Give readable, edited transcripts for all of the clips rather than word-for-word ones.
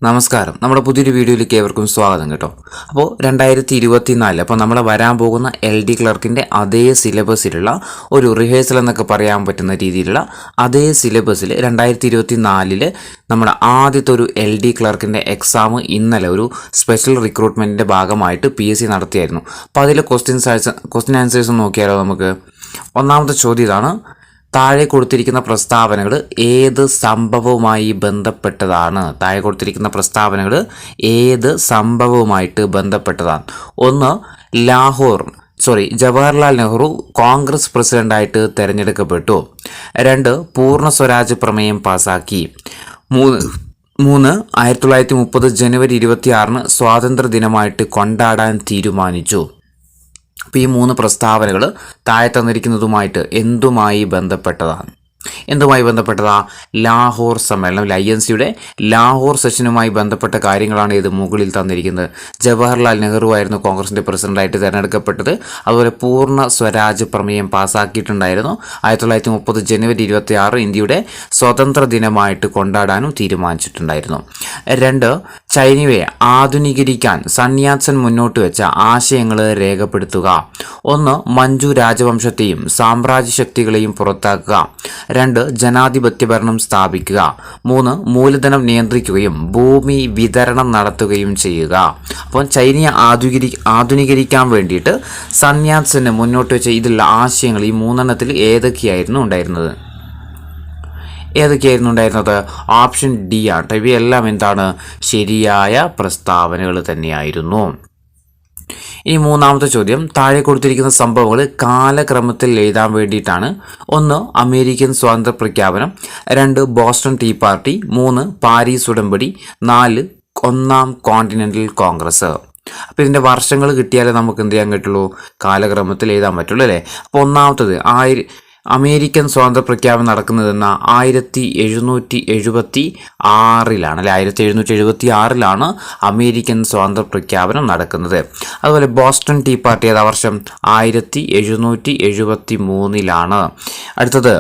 നമസ്കാരം. നമ്മുടെ പുതിയൊരു വീഡിയോയിലേക്ക് ഏവർക്കും സ്വാഗതം കേട്ടോ. അപ്പോൾ 2024 അപ്പോൾ നമ്മൾ വരാൻ പോകുന്ന LD ക്ലർക്കിൻ്റെ അതേ സിലബസിലുള്ള ഒരു റിഹേഴ്സൽ എന്നൊക്കെ പറയാൻ പറ്റുന്ന രീതിയിലുള്ള അതേ സിലബസിൽ 2024 നമ്മുടെ ആദ്യത്തെ ഒരു LD ക്ലർക്കിൻ്റെ എക്സാം ഇന്നലെ ഒരു സ്പെഷ്യൽ റിക്രൂട്ട്മെൻറ്റിൻ്റെ ഭാഗമായിട്ട് PSC നടത്തിയായിരുന്നു. അപ്പോൾ അതിൽ ക്വസ്റ്റ്യൻ ആൻസേഴ്സ് നോക്കിയാലോ നമുക്ക്. ഒന്നാമത്തെ ചോദ്യം ഇതാണ്: താഴെ കൊടുത്തിരിക്കുന്ന പ്രസ്താവനകൾ ഏത് സംഭവവുമായി ബന്ധപ്പെട്ടതാണ്? ഏത് സംഭവവുമായിട്ട് ബന്ധപ്പെട്ടതാണ്? ഒന്ന്, ജവഹർലാൽ നെഹ്റു കോൺഗ്രസ് പ്രസിഡന്റായിട്ട് തിരഞ്ഞെടുക്കപ്പെട്ടു. 2, പൂർണ്ണ സ്വരാജ് പ്രമേയം പാസാക്കി. 3, 1930 ജനുവരി 26 സ്വാതന്ത്ര്യ ദിനമായിട്ട് കൊണ്ടാടാൻ തീരുമാനിച്ചു. അപ്പോൾ ഈ 3 പ്രസ്താവനകൾ താഴെ തന്നിരിക്കുന്നതുമായിട്ട് എന്തുമായി ബന്ധപ്പെട്ടതാണ്? ലാഹോർ സമ്മേളനം, INCയുടെ ലാഹോർ സെഷനുമായി ബന്ധപ്പെട്ട കാര്യങ്ങളാണ് ഇത് മുകളിൽ തന്നിരിക്കുന്നത്. ജവഹർലാൽ നെഹ്റു ആയിരുന്നു കോൺഗ്രസിൻ്റെ പ്രസിഡന്റായിട്ട് തിരഞ്ഞെടുക്കപ്പെട്ടത്. അതുപോലെ പൂർണ്ണ സ്വരാജ് പ്രമേയം പാസ്സാക്കിയിട്ടുണ്ടായിരുന്നു. 1930 ജനുവരി 26 ഇന്ത്യയുടെ സ്വതന്ത്ര ദിനമായിട്ട് കൊണ്ടാടാനും തീരുമാനിച്ചിട്ടുണ്ടായിരുന്നു. 2, ചൈനയെ ആധുനീകരിക്കാൻ സന്യാസൻ മുന്നോട്ട് വെച്ച ആശയങ്ങൾ രേഖപ്പെടുത്തുക. 1, മഞ്ജു രാജവംശത്തെയും സാമ്രാജ്യ ശക്തികളെയും പുറത്താക്കുക. 2, ജനാധിപത്യ ഭരണം സ്ഥാപിക്കുക. 3, മൂലധനം നിയന്ത്രിക്കുകയും ഭൂമി വിതരണം നടത്തുകയും ചെയ്യുക. അപ്പോൾ ചൈനയെ ആധുനീകരിക്കാൻ വേണ്ടിയിട്ട് സന്യാസന് മുന്നോട്ട് വെച്ച ഇതിലുള്ള ആശയങ്ങൾ ഈ 3 ഏതൊക്കെയായിരുന്നു ഉണ്ടായിരുന്നത്? ഓപ്ഷൻ ഡി ആണ്. ഇവയെല്ലാം എന്താണ്? ശരിയായ പ്രസ്താവനകൾ തന്നെയായിരുന്നു. ഇനി മൂന്നാമത്തെ ചോദ്യം: താഴെ കൊടുത്തിരിക്കുന്ന സംഭവങ്ങൾ കാലക്രമത്തിൽ എഴുതാൻ വേണ്ടിയിട്ടാണ്. 1, അമേരിക്കൻ സ്വാതന്ത്ര്യ പ്രഖ്യാപനം. 2, ബോസ്റ്റൺ ടീ പാർട്ടി. 3, പാരീസ് ഉടമ്പടി. 4, ഒന്നാം കോണ്ടിനെന്റൽ കോൺഗ്രസ്. അപ്പോൾ ഇതിൻ്റെ വർഷങ്ങൾ കിട്ടിയാലേ നമുക്ക് എന്ത് ചെയ്യാൻ പറ്റുള്ളൂ? കാലക്രമത്തിൽ എഴുതാൻ പറ്റുള്ളൂ അല്ലേ? അപ്പോൾ ഒന്നാമത്തത് അമേരിക്കൻ സ്വാതന്ത്ര്യ പ്രഖ്യാപനം നടക്കുന്നതെന്ന 1776 അല്ലെ? 1776 അമേരിക്കൻ സ്വാതന്ത്ര്യ പ്രഖ്യാപനം നടക്കുന്നത്. അതുപോലെ ബോസ്റ്റൺ ടീ പാർട്ടി ഏതാ വർഷം? 1773. അടുത്തത്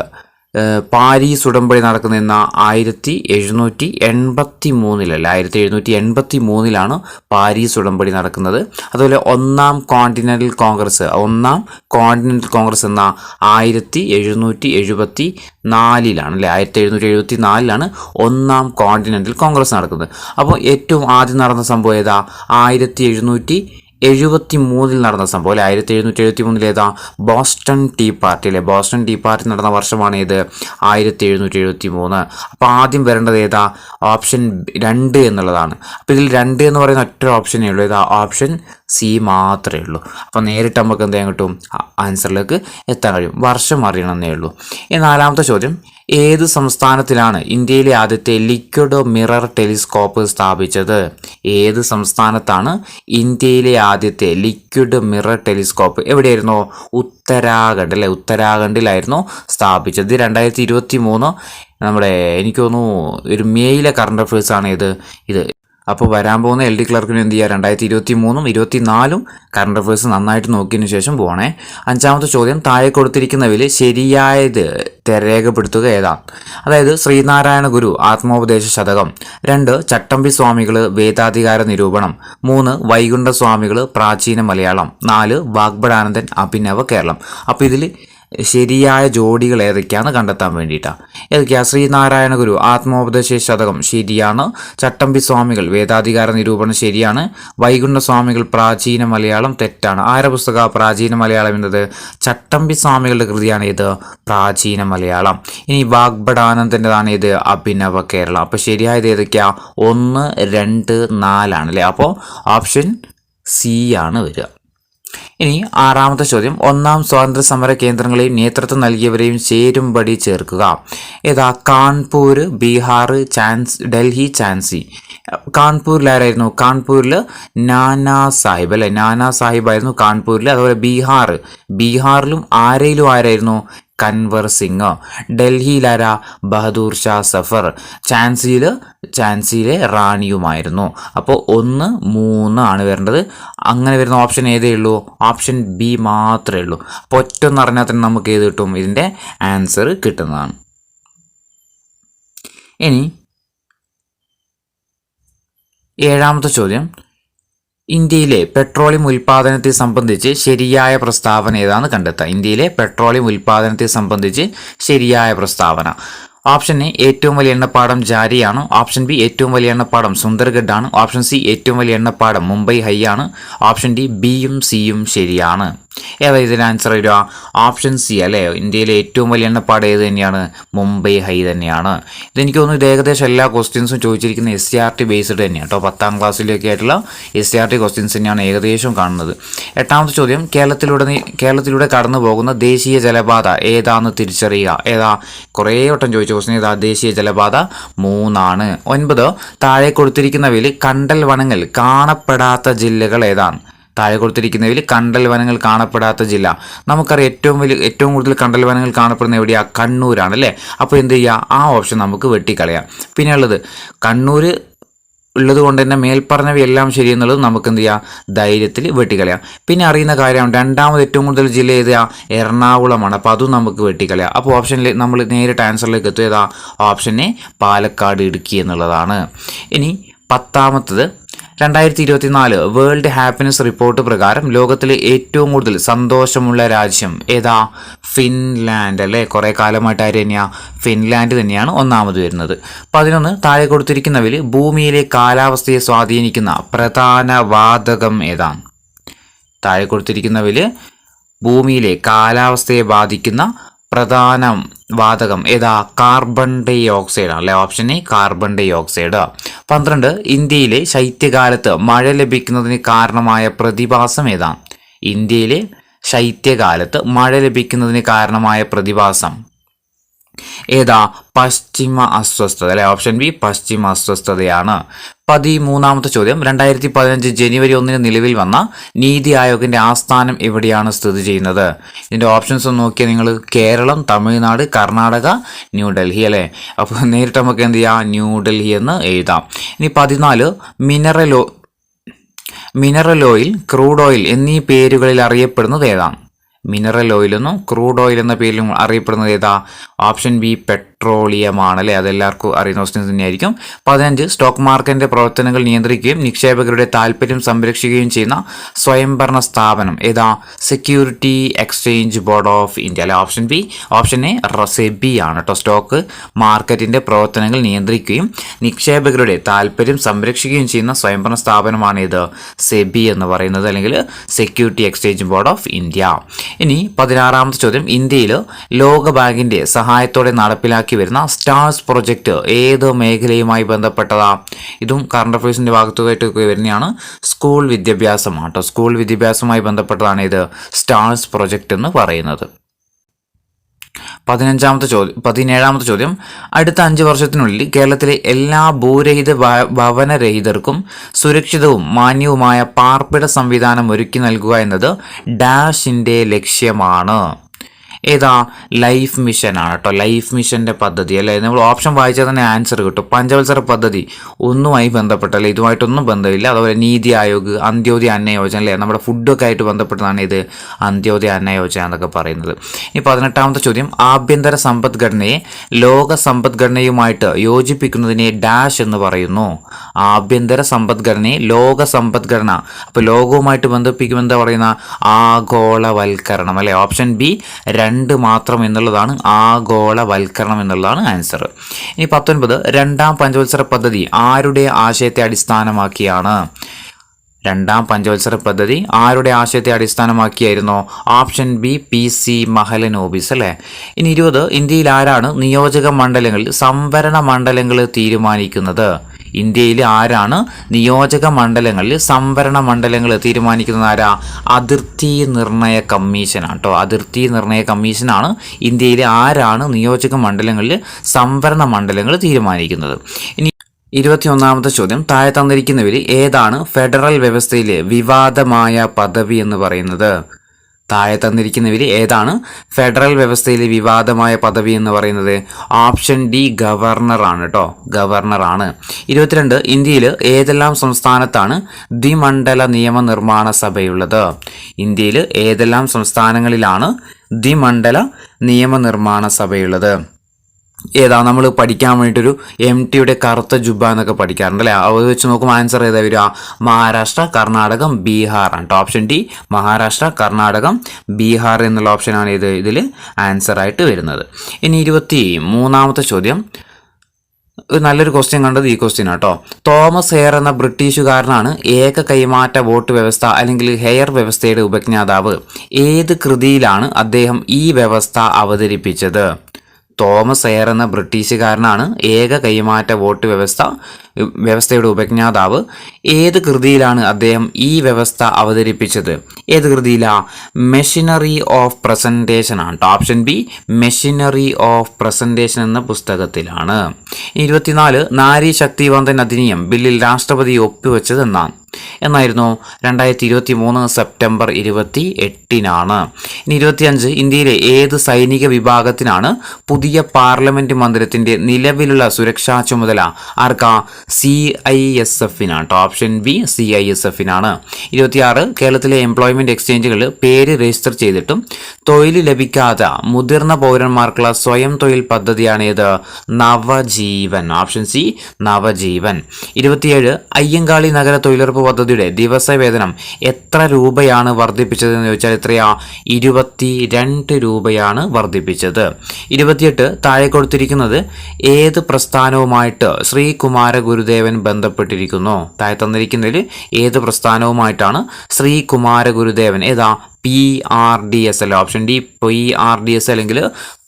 പാരീസ് ഉടമ്പടി നടക്കുന്നതെന്ന 1783 അല്ലേ? 1783 പാരീസ് ഉടമ്പടി നടക്കുന്നത്. അതുപോലെ ഒന്നാം കോണ്ടിനെന്റൽ കോൺഗ്രസ് എന്ന 1774 അല്ലേ? 1774 ഒന്നാം കോണ്ടിനെന്റൽ കോൺഗ്രസ് നടക്കുന്നത്. അപ്പോൾ ഏറ്റവും ആദ്യം നടന്ന സംഭവം ഏതാ? 1773 നടന്ന സംഭവം അല്ലെ? 1773 ഏതാ? ബോസ്റ്റൺ ടീ പാർട്ടി അല്ലെ? ബോസ്റ്റൺ ടീ പാർട്ടി നടന്ന വർഷമാണ് ഇത് 1773. അപ്പോൾ ആദ്യം വരേണ്ടത് ഏതാ? ഓപ്ഷൻ 2 എന്നുള്ളതാണ്. അപ്പോൾ ഇതിൽ 2 എന്ന് പറയുന്ന ഒറ്റ ഓപ്ഷനേ ഉള്ളൂ. ഏതാ? ഓപ്ഷൻ സി മാത്രമേ ഉള്ളൂ. അപ്പോൾ നേരിട്ട് നമുക്ക് എന്ത് ചെയ്യാൻ കിട്ടും? ആൻസറിലേക്ക് എത്താൻ കഴിയും. വർഷം അറിയണമെന്നേ ഉള്ളൂ. ഈ നാലാമത്തെ ചോദ്യം: ഏത് സംസ്ഥാനത്തിലാണ് ഇന്ത്യയിലെ ആദ്യത്തെ ലിക്വിഡ് മിറർ ടെലിസ്കോപ്പ് സ്ഥാപിച്ചത്? ഏത് സംസ്ഥാനത്താണ് ഇന്ത്യയിലെ ആദ്യത്തെ ലിക്വിഡ് മിറർ ടെലിസ്കോപ്പ്? എവിടെയായിരുന്നു? ഉത്തരാഖണ്ഡ് അല്ലെ? ഉത്തരാഖണ്ഡിലായിരുന്നു സ്ഥാപിച്ചത്. 2023 നമ്മുടെ എനിക്ക് തോന്നുന്നു ഒരു മെയിലെ കറണ്ട് അഫയേഴ്സാണ് ഇത്. അപ്പോൾ വരാൻ പോകുന്ന LD ക്ലർക്കിന് എന്ത് ചെയ്യുക? 2023 2024 കറണ്ട് അഫയേഴ്സ് നന്നായിട്ട് നോക്കിയതിന് ശേഷം പോകണേ. അഞ്ചാമത്തെ ചോദ്യം: താഴെ കൊടുത്തിരിക്കുന്നവയിൽ ശരിയായത് രേഖപ്പെടുത്തുക ഏതാ? അതായത് ശ്രീനാരായണ ഗുരു ആത്മോപദേശ ശതകം. 2, ചട്ടമ്പി സ്വാമികൾ വേദാധികാര നിരൂപണം. 3, വൈകുണ്ഠ സ്വാമികൾ പ്രാചീന മലയാളം. 4, വാഗ്ഭടാനന്ദൻ അഭിനവ കേരളം. അപ്പോൾ ഇതിൽ ശരിയായ ജോഡികൾ ഏതൊക്കെയാണെന്ന് കണ്ടെത്താൻ വേണ്ടിയിട്ടാണ്. ഏതൊക്കെയാണ്? ശ്രീനാരായണ ഗുരു ആത്മോപദേശ ശതകം ശരിയാണ്. ചട്ടമ്പി സ്വാമികൾ വേദാധികാര നിരൂപണം ശരിയാണ്. വൈകുണ്ഠ സ്വാമികൾ പ്രാചീന മലയാളം തെറ്റാണ്. ആരുടെ പുസ്തക? പ്രാചീന മലയാളം എന്നത് ചട്ടമ്പി സ്വാമികളുടെ കൃതിയാണ്. ഇത് പ്രാചീന മലയാളം. ഇനി വാഗ്ഭടാനന്ദൻ്റെതാണ് ഇത് അഭിനവ കേരളം. അപ്പോൾ ശരിയായത് ഏതൊക്കെയാ? 1, 2, 4 അല്ലേ? അപ്പോൾ ഓപ്ഷൻ സി ആണ് വരിക. ഇനി ആറാമത്തെ ചോദ്യം: ഒന്നാം സ്വാതന്ത്ര്യ സമര കേന്ദ്രങ്ങളെയും നേതൃത്വം നൽകിയവരെയും ചേരുംപടി ചേർക്കുക. ഏതാ? കാൺപൂർ, ബീഹാർ, ഡൽഹി, ഝാൻസി. കാൺപൂരിൽ ആരായിരുന്നു? കാൺപൂരിൽ നാനാ സാഹിബ് അല്ലെ? നാനാ സാഹിബ് ആയിരുന്നു കാൺപൂരിൽ. അതുപോലെ ബീഹാറിലും ആരായിരുന്നു? കൻവർ സിംഗ്. ഡൽഹിയിലാരാ? ബഹദൂർ ഷാ സഫർ. ഝാൻസിയിലെ റാണിയുമായിരുന്നു. അപ്പോൾ 1, 3 ആണ് വരേണ്ടത്. അങ്ങനെ വരുന്ന ഓപ്ഷൻ ഏതേ ഉള്ളൂ? ഓപ്ഷൻ ബി മാത്രമേ ഉള്ളൂ. അപ്പോൾ ഒറ്റൊന്ന് അറിഞ്ഞാൽ തന്നെ നമുക്ക് ഏത് കിട്ടും? ഇതിൻ്റെ ആൻസർ കിട്ടുന്നതാണ്. ഇനി ഏഴാമത്തെ ചോദ്യം, ഇന്ത്യയിലെ പെട്രോളിയം ഉൽപ്പാദനത്തെ സംബന്ധിച്ച് ശരിയായ പ്രസ്താവന ഏതാണെന്ന് കണ്ടെത്തുക. ഇന്ത്യയിലെ പെട്രോളിയം ഉൽപ്പാദനത്തെ സംബന്ധിച്ച് ശരിയായ പ്രസ്താവന. ഓപ്ഷൻ എ ഏറ്റവും വലിയ എണ്ണപ്പാടം ജാരിയാണ്. ഓപ്ഷൻ ബി ഏറ്റവും വലിയ എണ്ണപ്പാടം സുന്ദർഗഡ് ആണ്. ഓപ്ഷൻ സി ഏറ്റവും വലിയ എണ്ണപ്പാടം മുംബൈ ഹൈ ആണ്. ഓപ്ഷൻ ഡി ബിയും സിയും ശരിയാണ്. ഏതാ ഇതിന് ആൻസർ വരിക? ഓപ്ഷൻ സി അല്ലേ, ഇന്ത്യയിലെ ഏറ്റവും വലിയ എണ്ണപ്പാട് ഏത് തന്നെയാണ്? മുംബൈ ഹൈ തന്നെയാണ്. ഇതെനിക്ക് തോന്നുന്നു ഇത് ഏകദേശം എല്ലാ ക്വസ്റ്റ്യൻസും ചോദിച്ചിരിക്കുന്ന SCRT ബേസ്ഡ് തന്നെയാണ് കേട്ടോ. 10ാം ക്ലാസ്സിലൊക്കെ ആയിട്ടുള്ള SCRT ക്വസ്റ്റ്യൻസ് തന്നെയാണ് ഏകദേശം കാണുന്നത്. എട്ടാമത്തെ ചോദ്യം, കേരളത്തിലൂടെ കടന്നു പോകുന്ന ദേശീയ ജലപാത ഏതാണെന്ന് തിരിച്ചറിയുക. ഏതാ? കുറേ വട്ടം ചോദിച്ച ക്വസ്റ്റ്യൻ ഏതാ? ദേശീയ ജലപാത 3 ആണ്. 9, താഴെ കൊടുത്തിരിക്കുന്നവയിൽ കണ്ടൽ വനങ്ങൾ കാണപ്പെടാത്ത ജില്ലകൾ ഏതാണ്? താഴെ കൊടുത്തിരിക്കുന്നതിൽ കണ്ടൽ വനങ്ങൾ കാണപ്പെടാത്ത ജില്ല. നമുക്കറിയാം ഏറ്റവും കൂടുതൽ കണ്ടൽ വനങ്ങൾ കാണപ്പെടുന്ന എവിടെയാണ്? കണ്ണൂരാണ് അല്ലേ. അപ്പോൾ എന്ത് ചെയ്യുക? ആ ഓപ്ഷൻ നമുക്ക് വെട്ടിക്കളയാം. പിന്നെ ഉള്ളത് കണ്ണൂർ ഉള്ളത് കൊണ്ട് തന്നെ മേൽപ്പറഞ്ഞവയെല്ലാം ശരിയെന്നുള്ളത് നമുക്ക് എന്ത് ചെയ്യാം? ധൈര്യത്തിൽ വെട്ടിക്കളയാം. പിന്നെ അറിയുന്ന കാര്യമാണ് രണ്ടാമത് ഏറ്റവും കൂടുതൽ ജില്ല ഏതാ? എറണാകുളമാണ്. അപ്പോൾ അതും നമുക്ക് വെട്ടിക്കളയാം. അപ്പോൾ ഓപ്ഷനിൽ നമ്മൾ നേരിട്ട് ആൻസറിലേക്ക് എത്തുക. ഏതാ? ഓപ്ഷൻ എ പാലക്കാട്, ഇടുക്കി എന്നുള്ളതാണ്. ഇനി 10ാമത്തത്, 2024 വേൾഡ് ഹാപ്പിനെസ് റിപ്പോർട്ട് പ്രകാരം ലോകത്തിലെ ഏറ്റവും കൂടുതൽ സന്തോഷമുള്ള രാജ്യം ഏതാ? ഫിൻലാൻഡ് അല്ലേ. കുറേ കാലമായിട്ട് ആര് തന്നെയാണ്? ഫിൻലാൻഡ് തന്നെയാണ് ഒന്നാമത് വരുന്നത്. 11, താഴെ കൊടുത്തിരിക്കുന്നവയിൽ ഭൂമിയിലെ കാലാവസ്ഥയെ സ്വാധീനിക്കുന്ന പ്രധാന വാതകം ഏതാണ്? താഴെ കൊടുത്തിരിക്കുന്നവയിൽ ഭൂമിയിലെ കാലാവസ്ഥയെ ബാധിക്കുന്ന പ്രധാന വാതകം ഏതാ? കാർബൺ ഡൈ ഓക്സൈഡ് അല്ലെ. ഓപ്ഷൻ എ കാർബൺ ഡൈ ഓക്സൈഡ്. 12, ഇന്ത്യയിലെ ശൈത്യകാലത്ത് മഴ ലഭിക്കുന്നതിന് കാരണമായ പ്രതിഭാസം ഏതാണ്? ഇന്ത്യയിലെ ശൈത്യകാലത്ത് മഴ ലഭിക്കുന്നതിന് കാരണമായ പ്രതിഭാസം ഏതാ? പശ്ചിമ അസ്വസ്ഥത അല്ലെ. ഓപ്ഷൻ ബി പശ്ചിമ അസ്വസ്ഥതയാണ്. 13ാമത്തെ ചോദ്യം, 2015 ജനുവരി 1 നിലവിൽ വന്ന നീതി ആയോഗിന്റെ ആസ്ഥാനം എവിടെയാണ് സ്ഥിതി ചെയ്യുന്നത്? ഇതിന്റെ ഓപ്ഷൻസ് ഒന്ന് നോക്കിയാൽ നിങ്ങൾ കേരളം, തമിഴ്നാട്, കർണാടക, ന്യൂഡൽഹി അല്ലേ. അപ്പോൾ നേരിട്ട് നമുക്ക് എന്ത് ചെയ്യാം? ന്യൂഡൽഹി എന്ന് എഴുതാം. ഇനി 14, മിനറൽ ഓയിൽ, ക്രൂഡ് ഓയിൽ എന്നീ പേരുകളിൽ അറിയപ്പെടുന്നത് ഏതാണ്? മിനറൽ ഓയിലെന്നും ക്രൂഡ് ഓയിൽ എന്ന പേരിലും അറിയപ്പെടുന്നത് ഏതാ? ഓപ്ഷൻ ബി പെട്രോളിയമാണ് അല്ലേ. അതെല്ലാവർക്കും അറിയുന്ന ക്വസ്റ്റ്യൻസ് തന്നെയായിരിക്കും. 15, സ്റ്റോക്ക് മാർക്കറ്റിന്റെ പ്രവർത്തനങ്ങൾ നിയന്ത്രിക്കുകയും നിക്ഷേപകരുടെ താല്പര്യം സംരക്ഷിക്കുകയും ചെയ്യുന്ന സ്വയംഭരണ സ്ഥാപനം ഏതാ? Security exchange board of India അല്ലെ. Option B, option A SEBI ആണ് കേട്ടോ. സ്റ്റോക്ക് മാർക്കറ്റിന്റെ പ്രവർത്തനങ്ങൾ നിയന്ത്രിക്കുകയും നിക്ഷേപകരുടെ താല്പര്യം സംരക്ഷിക്കുകയും ചെയ്യുന്ന സ്വയംഭരണ സ്ഥാപനമാണ് ഇത് സെബി എന്ന് പറയുന്നത്, അല്ലെങ്കിൽ security exchange board of India. ഇനി 16ാമത്തെ ചോദ്യം, ഇന്ത്യയിൽ ലോകബാങ്കിന്റെ സഹായത്തോടെ നടപ്പിലാക്കി വരുന്ന സ്റ്റാർസ് പ്രൊജക്ട് ഏത് മേഖലയുമായി ബന്ധപ്പെട്ടതാ? ഇതും കറണ്ട് അഫയേഴ്സിന്റെ ഭാഗത്തുമായിട്ട് വരുന്നതാണ്. സ്കൂൾ വിദ്യാഭ്യാസമാണ് കേട്ടോ. സ്കൂൾ വിദ്യാഭ്യാസവുമായി ബന്ധപ്പെട്ടതാണ് ഇത് സ്റ്റാർസ് പ്രൊജക്ട് എന്ന് പറയുന്നത്. 17ാമത്തെ ചോദ്യം, അടുത്ത 5 വർഷത്തിനുള്ളിൽ കേരളത്തിലെ എല്ലാ ഭൂരഹിത ഭവനരഹിതർക്കും സുരക്ഷിതവും മാന്യവുമായ പാർപ്പിട സംവിധാനം ഒരുക്കി നൽകുക എന്നത് ഡാഷിന്റെ ലക്ഷ്യമാണ്. ഏതാ? ലൈഫ് മിഷൻ ആണ് കേട്ടോ. ലൈഫ് മിഷന്റെ പദ്ധതി അല്ലേ. നമ്മൾ ഓപ്ഷൻ വായിച്ചാൽ തന്നെ ആൻസർ കിട്ടും. പഞ്ചവത്സര പദ്ധതി ഒന്നുമായി ബന്ധപ്പെട്ടല്ലേ, ഇതുമായിട്ടൊന്നും ബന്ധമില്ല. അതുപോലെ നീതി ആയോഗ്, അന്ത്യോദയ അന്ന യോജന അല്ലേ, നമ്മുടെ ഫുഡൊക്കെ ആയിട്ട് ബന്ധപ്പെട്ടതാണ് ഇത് അന്ത്യോദയ അന്ന യോജന എന്നൊക്കെ പറയുന്നത്. ഇനി 18ാമത്തെ ചോദ്യം, ആഭ്യന്തര സമ്പദ്ഘടനയെ ലോക സമ്പദ്ഘടനയുമായിട്ട് യോജിപ്പിക്കുന്നതിനെ ഡാഷ് എന്ന് പറയുന്നു. ആഭ്യന്തര സമ്പദ്ഘടനയെ ലോക സമ്പദ്ഘടന, അപ്പോൾ ലോകവുമായിട്ട് ബന്ധിപ്പിക്കുമ്പോൾ എന്താ പറയുന്ന? ആഗോളവൽക്കരണം അല്ലെ. ഓപ്ഷൻ ബി 2 മാത്രം എന്നുള്ളതാണ് ആഗോളവൽക്കരണം എന്നുള്ളതാണ് ആൻസർ. ഇനി 19, 2ാം പഞ്ചവത്സര പദ്ധതി ആരുടെ ആശയത്തെ അടിസ്ഥാനമാക്കിയാണ്? 2ാം പഞ്ചവത്സര പദ്ധതി ആരുടെ ആശയത്തെ അടിസ്ഥാനമാക്കിയായിരുന്നോ? ഓപ്ഷൻ ബി PC മഹലനോബിസ് അല്ലേ. ഇനി 20, ഇന്ത്യയിൽ ആരാണ് നിയോജക മണ്ഡലങ്ങളിൽ സംവരണ മണ്ഡലങ്ങൾ തീരുമാനിക്കുന്നത്? ഇന്ത്യയിൽ ആരാണ് നിയോജക മണ്ഡലങ്ങളിൽ സംവരണ മണ്ഡലങ്ങൾ തീരുമാനിക്കുന്നത്? ആരാ? അതിർത്തി നിർണയ കമ്മീഷനാണ് കേട്ടോ. അതിർത്തി നിർണയ കമ്മീഷനാണ് ഇന്ത്യയിലെ ആരാണ് നിയോജക മണ്ഡലങ്ങളിൽ സംവരണ മണ്ഡലങ്ങൾ തീരുമാനിക്കുന്നത്. ഇനി 21ാമത്തെ ചോദ്യം, താഴെ തന്നിരിക്കുന്നവരിൽ ഏതാണ് ഫെഡറൽ വ്യവസ്ഥയിലെ വിവാദമായ പദവി എന്ന് പറയുന്നത്? താഴെ തന്നിരിക്കുന്നവരിൽ ഏതാണ് ഫെഡറൽ വ്യവസ്ഥയിലെ വിവാദമായ പദവി എന്ന് പറയുന്നത്? ഓപ്ഷൻ ഡി ഗവർണറാണ് കേട്ടോ. ഗവർണറാണ്. 22, ഇന്ത്യയിൽ ഏതെല്ലാം സംസ്ഥാനത്താണ് ദ്വിമണ്ഡല നിയമനിർമ്മാണ സഭയുള്ളത്? ഇന്ത്യയിൽ ഏതെല്ലാം സംസ്ഥാനങ്ങളിലാണ് ദ്വിമണ്ഡല നിയമനിർമ്മാണ സഭയുള്ളത്? ഏതാ നമ്മൾ പഠിക്കാൻ വേണ്ടിയിട്ടൊരു MTയുടെ കറുത്ത ജുബ എന്നൊക്കെ പഠിക്കാറുണ്ട് അല്ലേ? അത് വെച്ച് നോക്കുമ്പോൾ ആൻസർ ഏതാ വരിക? മഹാരാഷ്ട്ര, കർണാടകം, ബീഹാർ ആണ്. ഓപ്ഷൻ ഡി മഹാരാഷ്ട്ര, കർണാടകം, ബീഹാർ എന്നുള്ള ഓപ്ഷനാണ് ഇതിൽ ആൻസർ ആയിട്ട് വരുന്നത്. ഇനി 23ാമത്തെ ചോദ്യം, നല്ലൊരു ക്വസ്റ്റ്യൻ കണ്ടത് ഈ ക്വസ്റ്റ്യൻ ആട്ടോ. തോമസ് ഹെയർ എന്ന ബ്രിട്ടീഷുകാരനാണ് ഏക കൈമാറ്റ വോട്ട് വ്യവസ്ഥ അല്ലെങ്കിൽ ഹെയർ വ്യവസ്ഥയുടെ ഉപജ്ഞാതാവ്. ഏത് കൃതിയിലാണ് അദ്ദേഹം ഈ വ്യവസ്ഥ അവതരിപ്പിച്ചത്? തോമസ് ഹെയർ എന്ന ബ്രിട്ടീഷുകാരനാണ് ഏക കൈമാറ്റ വോട്ട് വ്യവസ്ഥയുടെ ഉപജ്ഞാതാവ്. ഏത് കൃതിയിലാണ് അദ്ദേഹം ഈ വ്യവസ്ഥ അവതരിപ്പിച്ചത്? ഏത് കൃതിയിലാ? മെഷീനറി ഓഫ് പ്രസന്റേഷൻ ആണ്. Option B machinery of presentation എന്ന പുസ്തകത്തിലാണ്. 24 നാരി ശക്തി വന്ദൻ അധിനിയം ബില്ലിൽ രാഷ്ട്രപതി ഒപ്പുവെച്ചത് എന്നായിരുന്നു? 2023 സെപ്റ്റംബർ 28-നാണ്. ഇനി 25 ഇന്ത്യയിലെ ഏത് സൈനിക വിഭാഗത്തിനാണ് പുതിയ പാർലമെന്റ് മന്ദിരത്തിന്റെ നിലവിലുള്ള സുരക്ഷാ ചുമതല? ആർക്കാ? CISF-നാണ്. Option B CISF-നാണ്. 26 കേരളത്തിലെ എംപ്ലോയ്മെന്റ് എക്സ്ചേഞ്ചുകളിൽ പേര് രജിസ്റ്റർ ചെയ്തിട്ടും തൊഴിൽ ലഭിക്കാത്ത മുതിർന്ന പൗരന്മാർക്കുള്ള സ്വയം തൊഴിൽ പദ്ധതിയാണ് ഏത്? നവജീവൻ. Option C Navajeevan. 27 അയ്യങ്കാളി നഗര തൊഴിലുറപ്പ് പദ്ധതിയുടെ ദിവസവേതനം എത്ര രൂപയാണ് വർദ്ധിപ്പിച്ചതെന്ന് ചോദിച്ചാൽ എത്രയാ? 22 രൂപയാണ് വർദ്ധിപ്പിച്ചത്. 28 താഴെ കൊടുത്തിരിക്കുന്നത് ഏത് പ്രസ്ഥാനവുമായിട്ട് ശ്രീകുമാര ഗുരുദേവൻ ബന്ധപ്പെട്ടിരിക്കുന്നു? താഴെ തന്നിരിക്കുന്നതിൽ ഏത് പ്രസ്ഥാനവുമായിട്ടാണ് ശ്രീകുമാര ഗുരുദേവൻ? ഏതാ? PRDS അല്ല. ഓപ്ഷൻ ഡി PRDS അല്ലെങ്കിൽ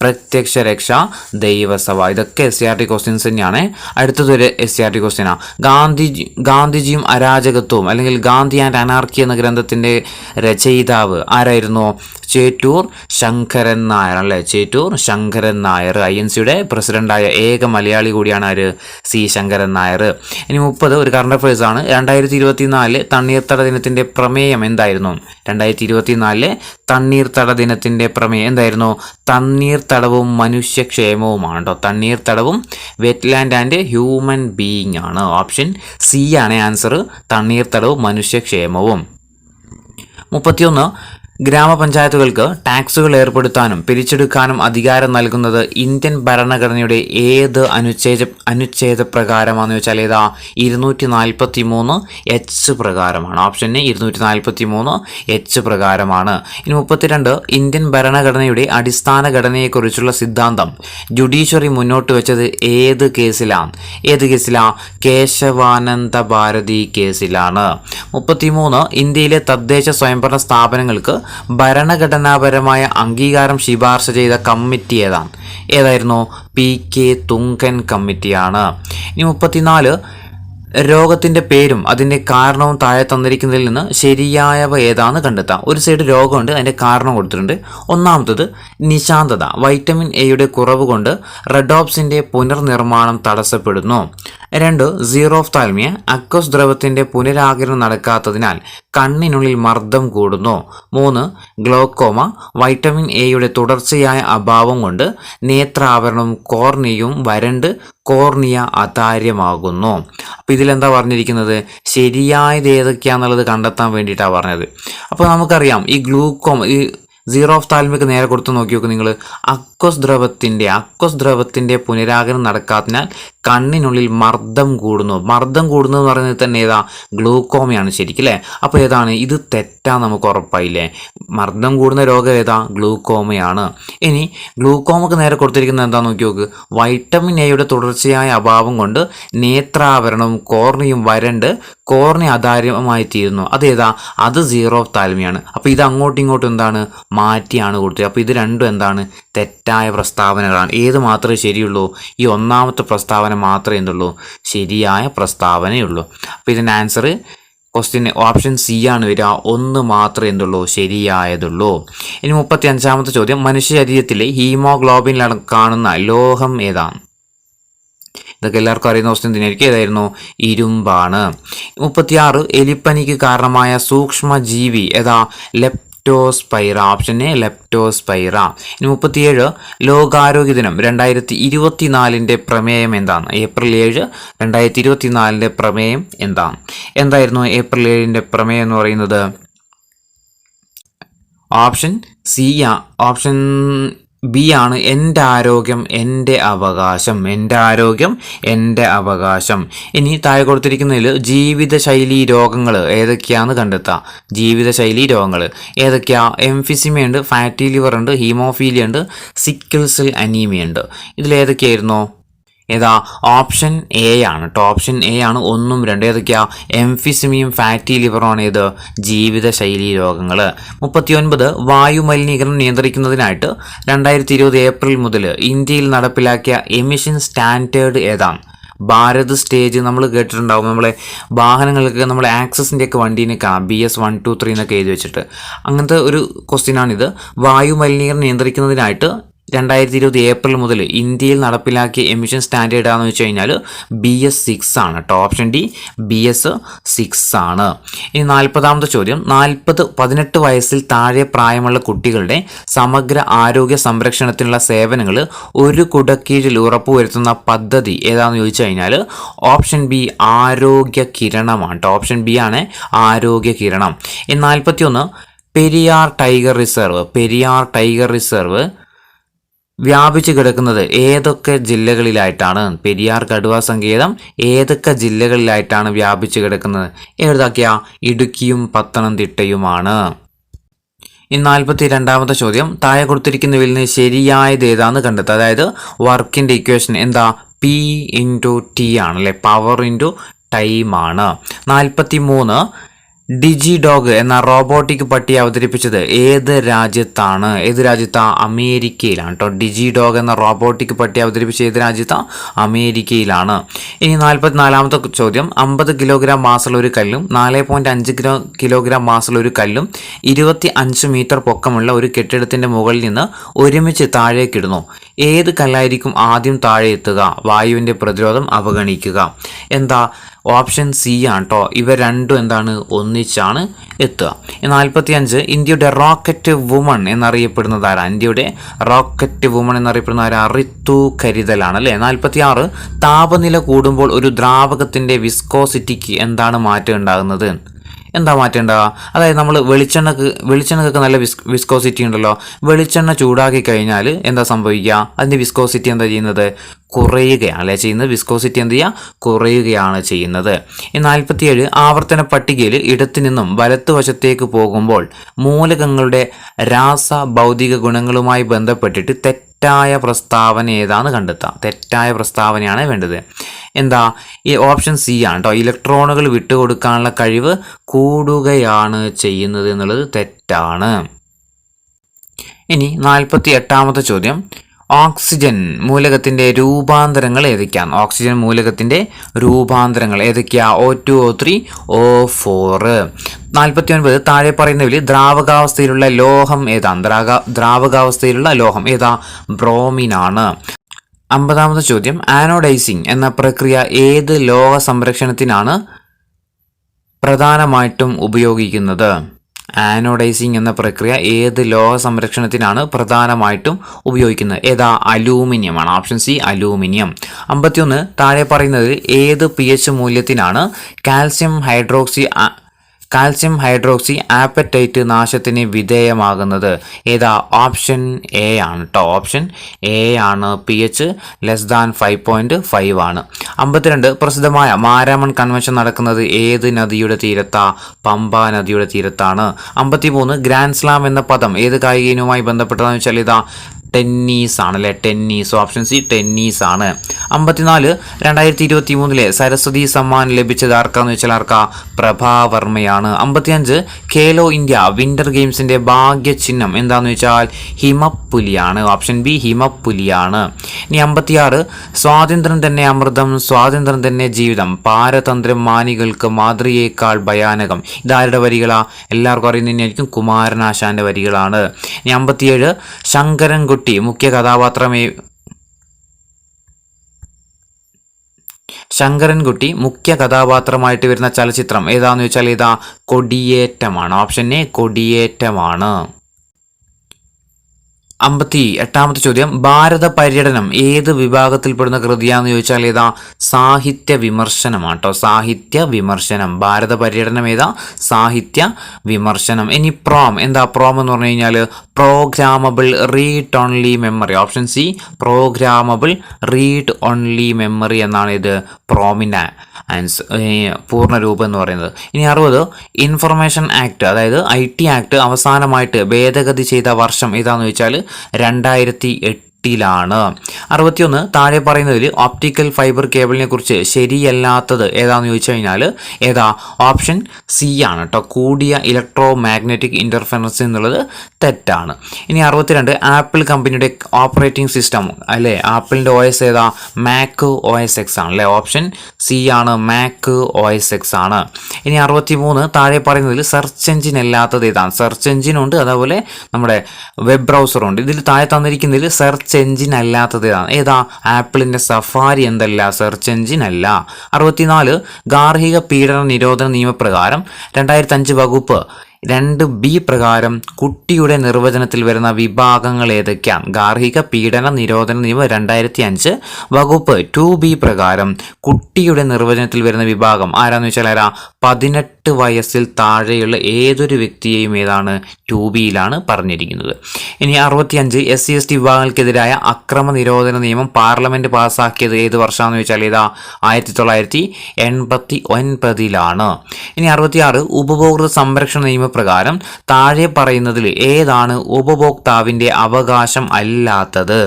പ്രത്യക്ഷ രക്ഷാ ദൈവസഭ. ഇതൊക്കെ SCRT ക്വസ്റ്റ്യൻസ് തന്നെയാണ്. അടുത്തതൊരു SCRT ക്വസ്റ്റ്യനാണ്. ഗാന്ധിജിയും അരാജകത്വവും അല്ലെങ്കിൽ ഗാന്ധി ആൻഡ് അനാർക്കി എന്ന ഗ്രന്ഥത്തിന്റെ രചയിതാവ് ആരായിരുന്നു? ചേറ്റൂർ ശങ്കരൻ നായർ അല്ലേ? ചേറ്റൂർ ശങ്കരൻ നായർ. INCയുടെ പ്രസിഡന്റായ ഏക മലയാളി കൂടിയാണ് ആര്? C ശങ്കരൻ നായർ. ഇനി 30 ഒരു കറണ്ട് അഫയേഴ്സ് ആണ്. 2024 തണ്ണീർത്തട ദിനത്തിന്റെ പ്രമേയം എന്തായിരുന്നു? 2024 തണ്ണീർത്തട ദിനത്തിന്റെ പ്രമേയം എന്തായിരുന്നു? തണ്ണീർത്തടവും മനുഷ്യക്ഷേമവുമാണ് കേട്ടോ. തണ്ണീർത്തടവും വെറ്റ്ലാൻഡ് ആൻഡ് ഹ്യൂമൻ ബീയിങ് ആണ്. ഓപ്ഷൻ സി ആണ് ആൻസർ. തണ്ണീർത്തടവും മനുഷ്യക്ഷേമവും. 31 ഗ്രാമപഞ്ചായത്തുകൾക്ക് ടാക്സുകൾ ഏർപ്പെടുത്താനും പിരിച്ചെടുക്കാനും അധികാരം നൽകുന്നത് ഇന്ത്യൻ ഭരണഘടനയുടെ ഏത് അനുച്ഛേദ പ്രകാരമാണെന്ന് വെച്ചാൽ ഏതാ? 243H പ്രകാരമാണ്. ഓപ്ഷൻ 243H പ്രകാരമാണ്. ഇനി 32 ഇന്ത്യൻ ഭരണഘടനയുടെ അടിസ്ഥാന ഘടനയെക്കുറിച്ചുള്ള സിദ്ധാന്തം ജുഡീഷ്യറി മുന്നോട്ട് വെച്ചത് ഏത് കേസിലാണ്? കേശവാനന്ദ ഭാരതി കേസിലാണ്. 33 ഇന്ത്യയിലെ തദ്ദേശ സ്വയംഭരണ സ്ഥാപനങ്ങൾക്ക് ഭരണഘടനാപരമായ അംഗീകാരം ശുപാർശ ചെയ്ത കമ്മിറ്റി ഏതായിരുന്നു? PK തുങ്കൻ കമ്മിറ്റിയാണ്. ഇനി 34 രോഗത്തിന്റെ പേരും അതിന്റെ കാരണവും താഴെ തന്നിരിക്കുന്നതിൽ നിന്ന് ശരിയായവ ഏതാന്ന് കണ്ടെത്താം. ഒരു സൈഡ് രോഗമുണ്ട്, അതിന്റെ കാരണം കൊടുത്തിട്ടുണ്ട്. ഒന്നാമത്തത് നിശാന്തത. വൈറ്റമിൻ എയുടെ കുറവ് കൊണ്ട് റെഡോപ്സിന്റെ പുനർനിർമ്മാണം തടസ്സപ്പെടുന്നു. 2 സീറോഫ്താൽമിയ. അക്വസ് ദ്രവത്തിന്റെ പുനരാകിരണം നടക്കാത്തതിനാൽ കണ്ണിനുള്ളിൽ മർദ്ദം കൂടുന്നു. 3 ഗ്ലോക്കോമ. വൈറ്റമിൻ എയുടെ തുടർച്ചയായ അഭാവം കൊണ്ട് നേത്രാവരണവും കോർണിയയും വരണ്ട് കോർണിയ അതാര്യമാകുന്നു. അപ്പോൾ ഇതിലെന്താ പറഞ്ഞിരിക്കുന്നത്? ശരിയായത് ഏതൊക്കെയാണെന്നുള്ളത് കണ്ടെത്താൻ വേണ്ടിയിട്ടാണ് പറഞ്ഞത്. അപ്പോൾ നമുക്കറിയാം ഈ സീറോഫ്താൽമിക്ക് നേരെ കൊടുത്ത് നോക്കി നോക്കും നിങ്ങൾ. അക്വസ് ദ്രവത്തിന്റെ പുനരാഗമനം നടക്കാത്തതിനാൽ കണ്ണിനുള്ളിൽ മർദ്ദം കൂടുന്നു എന്ന് പറയുന്നത് തന്നെ ഏതാ? ഗ്ലൂക്കോമയാണ് ശരിക്കും അല്ലേ? അപ്പോൾ ഏതാണ് ഇത്? തെറ്റാ നമുക്ക് ഉറപ്പായില്ലേ? മർദ്ദം കൂടുന്ന രോഗം ഏതാ? ഗ്ലൂക്കോമയാണ്. ഇനി ഗ്ലൂക്കോമക്ക് നേരെ കൊടുത്തിരിക്കുന്നത് എന്താ നോക്കി നോക്ക്. വൈറ്റമിൻ എയുടെ തുടർച്ചയായ അഭാവം കൊണ്ട് നേത്രാവരണവും കോർണിയും വരണ്ട് കോർണിയ അതാര്യമായി തീരുന്നു. അതേതാ? അത് സീറോഫ്താൽമിയാണ്. അപ്പോൾ ഇത് അങ്ങോട്ടും ഇങ്ങോട്ടും എന്താണ്? മാറ്റിയാണ് കൊടുത്തത്. അപ്പോൾ ഇത് രണ്ടും എന്താണ്? തെറ്റായ പ്രസ്താവനകളാണ്. ഏത് മാത്രമേ ശരിയുള്ളൂ? ഈ ഒന്നാമത്തെ പ്രസ്താവന മാത്രമേ എന്തുള്ളൂ? ശരിയായ പ്രസ്താവനയുള്ളൂ. അപ്പോൾ ഇതിൻ്റെ ആൻസർ ക്വസ്റ്റ്യൻ ഓപ്ഷൻ സി ആണ് വരിക. 1 മാത്രമേ എന്തുള്ളൂ? ശരിയായതുള്ളൂ. ഇനി 35ാമത്തെ ചോദ്യം, മനുഷ്യ ശരീരത്തിലെ ഹീമോഗ്ലോബിൻ കാണുന്ന ലോഹം ഏതാണ്? ഇതൊക്കെ എല്ലാവർക്കും അറിയുന്ന ക്വസ്റ്റ്യൻ തന്നെയായിരിക്കും. ഏതായിരുന്നു? ഇരുമ്പാണ്. 36 എലിപ്പനിക്ക് കാരണമായ സൂക്ഷ്മജീവി ഏതാ? ലെപ്റ്റോസ്പൈറ. Option A Leptospira. ഇനി 37 ലോകാരോഗ്യ ദിനം 2024 പ്രമേയം എന്താണ്? ഏപ്രിൽ 7 2024 പ്രമേയം എന്താണ്? എന്തായിരുന്നു ഏപ്രിൽ 7 പ്രമേയം എന്ന് പറയുന്നത്? Option C. ഓപ്ഷൻ ബി ആണ് എൻ്റെ ആരോഗ്യം എൻ്റെ അവകാശം. എൻ്റെ ആരോഗ്യം എൻ്റെ അവകാശം. ഇനി താഴെ കൊടുത്തിരിക്കുന്നതിൽ ജീവിതശൈലി രോഗങ്ങൾ ഏതൊക്കെയാണെന്ന് കണ്ടെത്തുക. ജീവിതശൈലി രോഗങ്ങൾ ഏതൊക്കെയാ? എംഫിസിമ ഉണ്ട്, ഫാറ്റി ലിവർ ഉണ്ട്, ഹീമോഫീലിയ ഉണ്ട്, സിക്കിൾ സെൽ അനീമിയ ഉണ്ട്. ഇതിലേതൊക്കെയായിരുന്നോ? ഏതാ? ഓപ്ഷൻ എ ആണ് കേട്ടോ. ഓപ്ഷൻ എ ആണ് 1, 2. ഏതൊക്കെയാ? എംഫിസിമിയും ഫാറ്റി ലിവറുമാണ് ഏത്? ജീവിതശൈലി രോഗങ്ങൾ. 39 വായു മലിനീകരണം നിയന്ത്രിക്കുന്നതിനായിട്ട് 2020 ഏപ്രിൽ മുതൽ ഇന്ത്യയിൽ നടപ്പിലാക്കിയ എമിഷൻ സ്റ്റാൻഡേർഡ് ഏതാണ്? ഭാരത് സ്റ്റേജ് നമ്മൾ കേട്ടിട്ടുണ്ടാവും. നമ്മളെ വാഹനങ്ങൾക്ക് നമ്മൾ ആക്സസിൻ്റെയൊക്കെ വണ്ടീനെ കാണാം, BS 1, 2, 3 എന്നൊക്കെ എഴുതി വെച്ചിട്ട്. അങ്ങനത്തെ ഒരു ക്വസ്റ്റ്യനാണിത്. വായു മലിനീകരണം നിയന്ത്രിക്കുന്നതിനായിട്ട് 2020 ഏപ്രിൽ മുതൽ ഇന്ത്യയിൽ നടപ്പിലാക്കിയ എമിഷൻ സ്റ്റാൻഡേർഡ് ആണെന്ന് വെച്ച് കഴിഞ്ഞാൽ BS 6 ആണ് കേട്ടോ. ഓപ്ഷൻ ഡി BS 6 ആണ്. ഇനി 40ാമത്തെ ചോദ്യം, 18 വയസ്സിൽ താഴെ പ്രായമുള്ള കുട്ടികളുടെ സമഗ്ര ആരോഗ്യ സംരക്ഷണത്തിനുള്ള സേവനങ്ങൾ ഒരു കുടക്കീഴിൽ ഉറപ്പുവരുത്തുന്ന പദ്ധതി ഏതാണെന്ന് ചോദിച്ചു കഴിഞ്ഞാൽ ഓപ്ഷൻ ബി ആരോഗ്യ കിരണമാണ് കേട്ടോ. ഓപ്ഷൻ ബി ആണ് ആരോഗ്യ കിരണം. ഇനി 41 പെരിയാർ ടൈഗർ റിസർവ് വ്യാപിച്ചു കിടക്കുന്നത് ഏതൊക്കെ ജില്ലകളിലായിട്ടാണ്? പെരിയാർ കടുവ സങ്കേതം ഏതൊക്കെ ജില്ലകളിലായിട്ടാണ് വ്യാപിച്ചു കിടക്കുന്നത്? ഏതൊക്കെയാ? ഇടുക്കിയും പത്തനംതിട്ടയുമാണ്. ഇനി 42ാമത്തെ ചോദ്യം, താഴെ കൊടുത്തിരിക്കുന്നതിൽ നിന്ന് ശരിയായത് ഏതാന്ന് കണ്ടെത്തുക. അതായത് വർക്കിൻ്റെ ഇക്വേഷൻ എന്താ? P/T ആണ് അല്ലേ, പവർ ഇൻറ്റു ടൈം ആണ്. 43 ഡിജിഡോഗ് എന്ന റോബോട്ടിക് പട്ടി അവതരിപ്പിച്ചത് ഏത് രാജ്യത്താണ്? അമേരിക്കയിലാണ് കേട്ടോ. ഡിജിഡോഗ് എന്ന റോബോട്ടിക് പട്ടി അവതരിപ്പിച്ച ഏത് രാജ്യത്താണ്? അമേരിക്കയിലാണ്. ഇനി 44ാമത്തെ ചോദ്യം, 50 കിലോഗ്രാം മാസുള്ള ഒരു കല്ലും 4.5 കിലോഗ്രാം മാസുള്ള ഒരു കല്ലും 25 മീറ്റർ പൊക്കമുള്ള ഒരു കെട്ടിടത്തിന്റെ മുകളിൽ നിന്ന് ഒരുമിച്ച് താഴേക്കിടുന്നു. ഏത് കല്ലായിരിക്കും ആദ്യം താഴെ എത്തുക? വായുവിന്റെ പ്രതിരോധം അവഗണിക്കുക. എന്താ? ഓപ്ഷൻ സി ആണ് കേട്ടോ. ഇവ രണ്ടും എന്താണ്? ഒന്നിച്ചാണ് എത്തുക. 45 ഇന്ത്യയുടെ റോക്കറ്റ് വുമൺ എന്നറിയപ്പെടുന്നത് ആരാ? ഇന്ത്യയുടെ റോക്കറ്റ് വുമൺ എന്നറിയപ്പെടുന്ന ആരാ? റിതു കരുതലാണ് അല്ലേ. 46 താപനില കൂടുമ്പോൾ ഒരു ദ്രാവകത്തിന്റെ വിസ്കോസിറ്റിക്ക് എന്താണ് മാറ്റം ഉണ്ടാകുന്നത്? എന്താ മാറ്റേണ്ടത്? അതായത് നമ്മൾ വെളിച്ചെണ്ണക്കൊക്കെ നല്ല വിസ്കോസിറ്റി ഉണ്ടല്ലോ. വെളിച്ചെണ്ണ ചൂടാക്കി കഴിഞ്ഞാൽ എന്താ സംഭവിക്കുക? അതിൻ്റെ വിസ്കോസിറ്റി എന്താ ചെയ്യുന്നത്? കുറയുകയാണ് അല്ലേ ചെയ്യുന്നത്. വിസ്കോസിറ്റി എന്ത് ചെയ്യുക? കുറയുകയാണ് ചെയ്യുന്നത്. 47 ആവർത്തന പട്ടികയിൽ ഇടത്തു നിന്നും വലത്തുവശത്തേക്ക് പോകുമ്പോൾ മൂലകങ്ങളുടെ രാസ ഭൗതിക ഗുണങ്ങളുമായി ബന്ധപ്പെട്ടിട്ട് തെറ്റായ പ്രസ്താവന ഏതാന്ന് കണ്ടെത്താം. തെറ്റായ പ്രസ്താവനയാണ് വേണ്ടത്. എന്താ? ഈ ഓപ്ഷൻ സി ആണ് കേട്ടോ. ഇലക്ട്രോണുകൾ വിട്ടുകൊടുക്കാനുള്ള കഴിവ് കൂടുകയാണ് ചെയ്യുന്നത് എന്നുള്ളത് തെറ്റാണ്. ഇനി 48ാമത്തെ ചോദ്യം, ഓക്സിജൻ മൂലകത്തിന്റെ രൂപാന്തരങ്ങൾ ഏതൊക്കെയാണ്? ഓക്സിജൻ മൂലകത്തിന്റെ രൂപാന്തരങ്ങൾ ഏതൊക്കെയാ? O2, O3, O4. 49 താഴെ പറയുന്നതിൽ ദ്രാവകാവസ്ഥയിലുള്ള ലോഹം ഏതാണ്? ദ്രാവകാവസ്ഥയിലുള്ള ലോഹം ഏതാ? ബ്രോമിനാണ്. 50ാമത്തെ ചോദ്യം, ആനോഡൈസിങ് എന്ന പ്രക്രിയ ഏത് ലോഹ സംരക്ഷണത്തിനാണ് പ്രധാനമായിട്ടും ഉപയോഗിക്കുന്നത്? ആനോഡൈസിങ് എന്ന പ്രക്രിയ ഏത് ലോഹ സംരക്ഷണത്തിനാണ് പ്രധാനമായിട്ടും ഉപയോഗിക്കുന്നത്? ഏതാ? അലൂമിനിയമാണ്. Option C aluminium. 51 താഴെ പറയുന്നത് ഏത് pH മൂല്യത്തിനാണ് കാൽസ്യം ഹൈഡ്രോക്സി ആപ്പറ്റൈറ്റ് നാശത്തിന് വിധേയമാകുന്നത്? ഏതാ? ഓപ്ഷൻ എ ആണ് കേട്ടോ. ഓപ്ഷൻ എ ആണ്. pH <5.5 ആണ്. 52 പ്രസിദ്ധമായ മാരാമൺ കൺവെൻഷൻ നടക്കുന്നത് ഏത് നദിയുടെ തീരത്താ? പമ്പ നദിയുടെ തീരത്താണ്. 53 ഗ്രാൻഡ് സ്ലാം എന്ന പദം ഏത് കായിക ഇനവുമായി ബന്ധപ്പെട്ടതെന്ന് വെച്ചാൽ ഇതാ ടെന്നീസ് ആണല്ലേ. ടെന്നീസ്. ഓപ്ഷൻ സി ടെന്നീസ് ആണ്. 54 2023 സരസ്വതി സമ്മാൻ ലഭിച്ചത് ആർക്കാന്ന് വെച്ചാൽ ആർക്കാ? പ്രഭാവർമ്മയാണ്. 55 ഖേലോ ഇന്ത്യ വിന്റർ ഗെയിംസിന്റെ ഭാഗ്യ ചിഹ്നം എന്താന്ന് വെച്ചാൽ ഹിമപ്പുലിയാണ്. Option B ഹിമപ്പുലിയാണ്. ഇനി 56 സ്വാതന്ത്ര്യം തന്നെ അമൃതം, സ്വാതന്ത്ര്യം തന്നെ ജീവിതം, പാരതന്ത്ര്യം മാനികൾക്ക് മാതൃയേക്കാൾ ഭയാനകം. ഇതാരുടെ വരികളാ? എല്ലാവർക്കും അറിയുന്ന തന്നെയായിരിക്കും, കുമാരനാശാന്റെ വരികളാണ്. ഇനി 57 ശങ്കരൻകുട്ടി മുഖ്യ കഥാപാത്രമായിട്ട് വരുന്ന ചലച്ചിത്രം ഏതാന്ന് വെച്ചാൽ ഇതാ കൊടിയേറ്റമാണ്. Option A കൊടിയേറ്റമാണ്. 58ാമത്തെ ചോദ്യം, ഭാരത പര്യടനം ഏത് വിഭാഗത്തിൽപ്പെടുന്ന കൃതിയാന്ന് ചോദിച്ചാൽ ഏതാ? സാഹിത്യ വിമർശനമാണ് കേട്ടോ. സാഹിത്യ വിമർശനം. ഭാരത പര്യടനം ഏതാ? സാഹിത്യ വിമർശനം. ഇനി പ്രോം എന്താ? പ്രോം എന്ന് പറഞ്ഞു കഴിഞ്ഞാൽ programmable read only memory. Option C programmable read only memory എന്നാണ് ഇത് പ്രോമിൻ്റെ പൂർണ്ണ രൂപം എന്ന് പറയുന്നത്. ഇനി 60 ഇൻഫർമേഷൻ ആക്ട്, അതായത് IT ആക്ട് അവസാനമായിട്ട് ഭേദഗതി ചെയ്ത വർഷം ഏതാണെന്ന് ചോദിച്ചാൽ 2008 ാണ്. 61 താഴെ പറയുന്നതിൽ ഓപ്റ്റിക്കൽ ഫൈബർ കേബിളിനെ കുറിച്ച് ശരിയല്ലാത്തത് ഏതാണെന്ന് ചോദിച്ചു കഴിഞ്ഞാൽ ഏതാ? ഓപ്ഷൻ സി ആണ് കേട്ടോ. കൂടിയ ഇലക്ട്രോ മാഗ്നറ്റിക് ഇന്റർഫറൻസ് എന്നുള്ളത് തെറ്റാണ്. ഇനി 62 ആപ്പിൾ കമ്പനിയുടെ ഓപ്പറേറ്റിംഗ് സിസ്റ്റം അല്ലേ, ആപ്പിളിൻ്റെ OS ഏതാ? മാക് OS X ആണ് അല്ലേ. ഓപ്ഷൻ സി ആണ്, മാക് OS X ആണ്. ഇനി 63 താഴെ പറയുന്നതിൽ സെർച്ച് എഞ്ചിൻ അല്ലാത്തത് ഏതാണ്? സെർച്ച് എഞ്ചിനുണ്ട്, അതേപോലെ നമ്മുടെ വെബ് ബ്രൗസറുണ്ട്. ഇതിൽ താഴെ തന്നിരിക്കുന്നതിൽ സെർച്ച് എഞ്ചിൻ അല്ലാത്തത് ഏതാ? ആപ്പിളിന്റെ സഫാരി എന്തല്ല, സെർച്ച് എഞ്ചിൻ അല്ല. 64 ഗാർഹിക പീഡന നിരോധന നിയമപ്രകാരം 2005 വകുപ്പ് 2B പ്രകാരം കുട്ടിയുടെ നിർവചനത്തിൽ വരുന്ന വിഭാഗങ്ങൾ ഏതൊക്കെയാണ്? ഗാർഹിക പീഡന നിരോധന നിയമം 2005 വകുപ്പ് 2B പ്രകാരം കുട്ടിയുടെ നിർവചനത്തിൽ വരുന്ന വിഭാഗം ആരാന്ന് വെച്ചാൽ 18 വയസ്സിൽ താഴെയുള്ള ഏതൊരു വ്യക്തിയെയും ഏതാണ്? 2Bയിലാണ് പറഞ്ഞിരിക്കുന്നത്. ഇനി 65 SC/ST വിഭാഗങ്ങൾക്കെതിരായ അക്രമ നിരോധന നിയമം പാർലമെന്റ് പാസ്സാക്കിയത് ഏത് വർഷമാണെന്ന് വെച്ചാൽ 1989. ഇനി 66 ഉപഭോക്തൃ സംരക്ഷണ നിയമപ്രകാരം താഴെ പറയുന്നതിൽ ഏതാണ് ഉപഭോക്താവിന്റെ അവകാശം അല്ലാത്തത്?